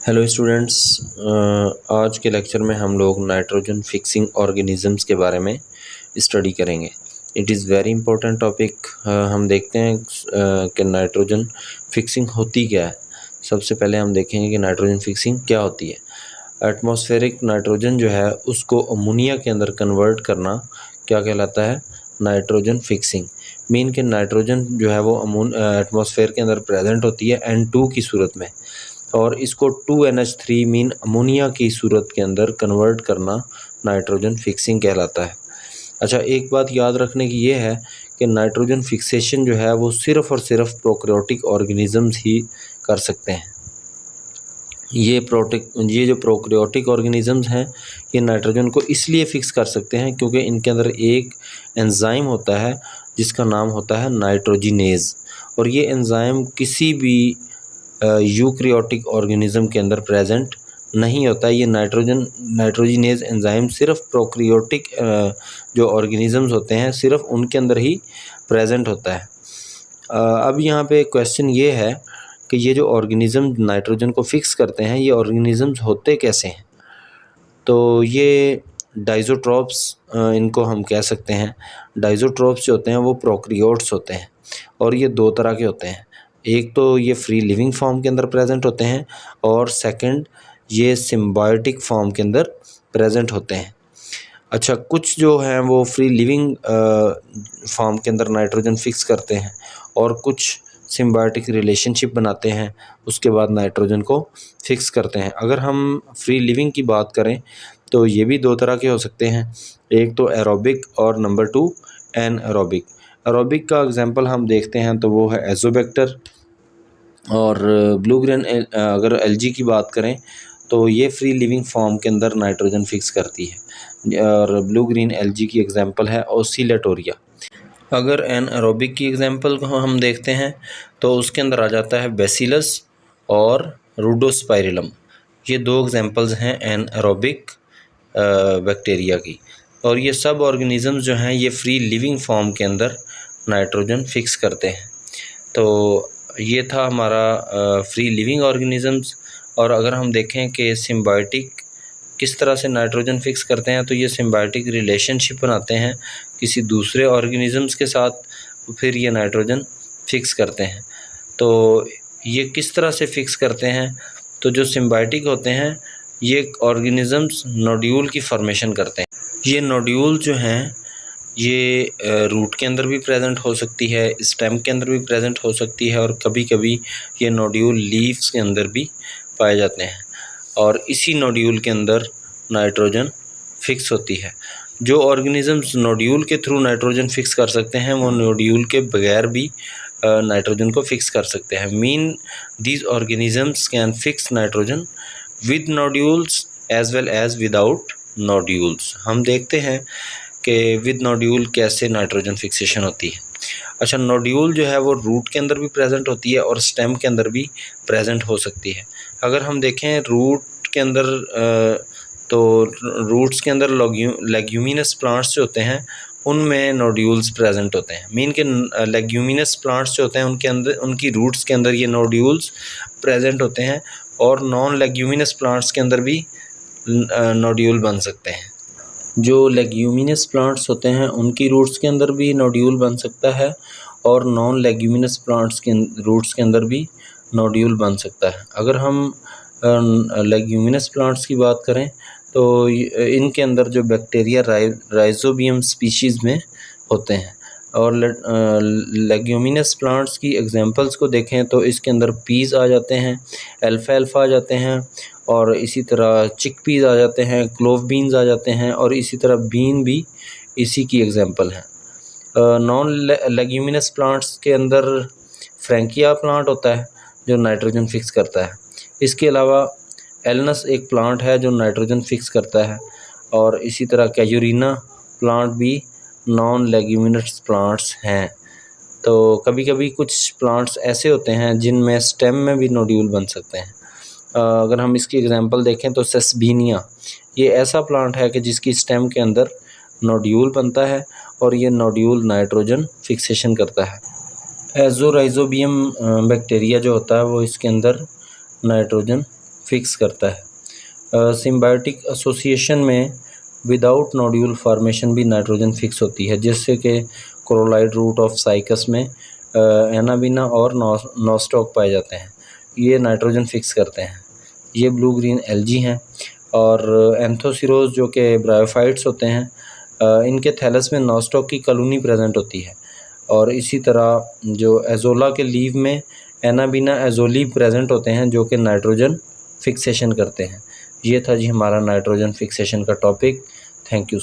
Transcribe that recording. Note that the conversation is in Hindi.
हेलो स्टूडेंट्स, आज के लेक्चर में हम लोग नाइट्रोजन फिक्सिंग ऑर्गेनिजम्स के बारे में स्टडी करेंगे। It is very important topic. हम देखते हैं कि नाइट्रोजन फिक्सिंग होती क्या है। सबसे पहले हम देखेंगे कि नाइट्रोजन फिक्सिंग क्या होती है। एटमॉस्फेरिक नाइट्रोजन जो है उसको अमोनिया के अंदर कन्वर्ट करना क्या कहलाता है? Nitrogen fixing. मीन कि नाइट्रोजन जो है वो एटमॉस्फेयर के अंदर प्रेजेंट होती है N2 की सूरत में, और इसको 2NH3 मीन अमोनिया की सूरत के अंदर कन्वर्ट करना नाइट्रोजन फिक्सिंग कहलाता है। अच्छा, एक बात याद रखने की ये है कि नाइट्रोजन फिक्सेशन जो है वो सिर्फ़ और सिर्फ प्रोकैरियोटिक ऑर्गेनिजम्स ही कर सकते हैं। ये जो प्रोकैरियोटिक ऑर्गेनिजम्स हैं ये नाइट्रोजन को इसलिए फिक्स कर सकते हैं क्योंकि इनके अंदर एक एंजाइम होता है जिसका नाम होता है नाइट्रोजिनेज, और ये एंजाइम किसी भी यूकैरियोटिक ऑर्गेनिज्म के अंदर प्रेजेंट नहीं होता है। ये नाइट्रोजिनेज एंजाइम सिर्फ प्रोकैरियोटिक जो ऑर्गेनिजम्स होते हैं सिर्फ उनके अंदर ही प्रेजेंट होता है। अब यहाँ पे क्वेश्चन ये है कि ये जो ऑर्गेनिज्म नाइट्रोजन को फिक्स करते हैं ये ऑर्गेनिजम्स होते कैसे हैं? तो ये डाइज़ोट्रॉप्स इनको हम कह सकते हैं। डाइज़ोट्रॉप्स जो होते हैं वो प्रोकैरियोट्स होते हैं, और ये दो तरह के होते हैं। एक तो ये फ्री लिविंग फॉर्म के अंदर प्रेजेंट होते हैं, और सेकंड ये सिम्बायोटिक फॉर्म के अंदर प्रेजेंट होते हैं। अच्छा, कुछ जो हैं वो फ्री लिविंग फॉर्म के अंदर नाइट्रोजन फिक्स करते हैं, और कुछ सिम्बायोटिक रिलेशनशिप बनाते हैं, उसके बाद नाइट्रोजन को फिक्स करते हैं। अगर हम फ्री लिविंग की बात करें तो ये भी दो तरह के हो सकते हैं, एक तो एरोबिक और नंबर 2 एनएरोबिक। एरोबिक का एग्जांपल हम देखते हैं तो वो है एजोबैक्टर, और ब्लू ग्रीन अगर एल्गी की बात करें तो ये फ्री लिविंग फॉर्म के अंदर नाइट्रोजन फिक्स करती है, और ब्लू ग्रीन एल्गी की एग्जांपल है ओसिलेटोरिया। अगर एनएरोबिक की एग्जांपल को हम देखते हैं तो उसके अंदर आ जाता है बेसिलस और रूडोस्पाइरिलम। ये दो एग्जांपल्स हैं एनएरोबिक बैक्टीरिया की, और ये सब ऑर्गेनिजम्स जो हैं ये फ्री लिविंग फॉर्म के अंदर नाइट्रोजन फिक्स करते हैं। तो ये था हमारा फ्री लिविंग ऑर्गेनिजम्स। और अगर हम देखें कि सिम्बायोटिक किस तरह से नाइट्रोजन फिक्स करते हैं तो ये सिम्बायोटिक रिलेशनशिप बनाते हैं किसी दूसरे ऑर्गेनिजम्स के साथ, फिर ये नाइट्रोजन फिक्स करते हैं। तो ये किस तरह से फिक्स करते हैं? तो जो सिम्बायोटिक होते हैं ये ऑर्गेनिजम्स नोड्यूल की फॉर्मेशन करते हैं। ये नोड्यूल जो हैं ये रूट के अंदर भी प्रेजेंट हो सकती है, स्टेम के अंदर भी प्रेजेंट हो सकती है, और कभी कभी ये नोड्यूल लीव्स के अंदर भी पाए जाते हैं, और इसी नोड्यूल के अंदर नाइट्रोजन फिक्स होती है। जो ऑर्गेनिजम्स नोड्यूल के थ्रू नाइट्रोजन फिक्स कर सकते हैं वो नोड्यूल के बगैर भी नाइट्रोजन को फिक्स कर सकते हैं। Mean these organisms can fix nitrogen with nodules as well as without nodules. हम देखते हैं कि विद नोड्यूल कैसे नाइट्रोजन फिक्सेशन होती है। अच्छा, नोड्यूल जो है वो रूट के अंदर भी प्रेजेंट होती है और स्टेम के अंदर भी प्रेजेंट हो सकती है। अगर हम देखें रूट के अंदर तो रूट्स के अंदर लेग्यूमिनस प्लांट्स जो होते हैं उनमें नोड्यूल्स प्रेजेंट होते हैं। मीन के लेग्यूमिनस प्लांट्स जो होते हैं उनके अंदर उनकी रूट्स के अंदर ये नोड्यूल्स प्रेजेंट होते हैं, और नॉन लेग्यूमिनस प्लांट्स के अंदर भी नोड्यूल बन सकते हैं। जो लेग्यूमिनस प्लांट्स होते हैं उनकी रूट्स के अंदर भी नोड्यूल बन सकता है, और नॉन लेग्यूमिनस प्लांट्स के रूट्स के अंदर भी नोड्यूल बन सकता है। अगर हम लेग्यूमिनस प्लांट्स की बात करें तो इनके अंदर जो बैक्टीरिया राइजोबियम स्पीशीज़ में होते हैं, और लेग्यूमिनस प्लांट्स की एग्जांपल्स को देखें तो इसके अंदर पीज़ आ जाते हैं, अल्फाल्फा आ जाते हैं, और इसी तरह चिकपीज़ आ जाते हैं, क्लोव बीन्स आ जाते हैं, और इसी तरह बीन भी इसी की एग्जांपल हैं। नॉन लेग्यूमिनस प्लांट्स के अंदर फ्रैंकिया प्लांट होता है जो नाइट्रोजन फिक्स करता है। इसके अलावा एलनस एक प्लांट है जो नाइट्रोजन फिक्स करता है, और इसी तरह कैजुरीना प्लांट भी नॉन लेग्यूमिनस प्लांट्स हैं। तो कभी कभी कुछ प्लांट्स ऐसे होते हैं जिनमें स्टेम में भी नोड्यूल बन सकते हैं। अगर हम इसकी एग्जांपल देखें तो सेसबीनिया ये ऐसा प्लांट है कि जिसकी स्टेम के अंदर नोड्यूल बनता है, और ये नोड्यूल नाइट्रोजन फिक्सेशन करता है। एजोराइजोबियम बैक्टीरिया जो होता है वो इसके अंदर नाइट्रोजन फिक्स करता है। सिम्बायोटिक एसोसिएशन में विदाउट नोड्यूल फॉर्मेशन भी नाइट्रोजन फिक्स होती है, जिससे कि कोरोलाइड रूट ऑफ साइकस में एनाबिना और नॉस्टॉक पाए जाते हैं। ये नाइट्रोजन फिक्स करते हैं। ये ब्लू ग्रीन एल्गी हैं। और एंथोसिरोज जो कि ब्रायोफाइट्स होते हैं, इनके थैलस में नॉस्टॉक की कॉलोनी प्रेजेंट होती है। और इसी तरह जो एजोला के लीव में एनाबिना एजोली प्रेजेंट होते हैं, जो कि नाइट्रोजन फिक्सेशन करते हैं। ये था जी हमारा नाइट्रोजन फिक्सेशन का टॉपिक। Thank you.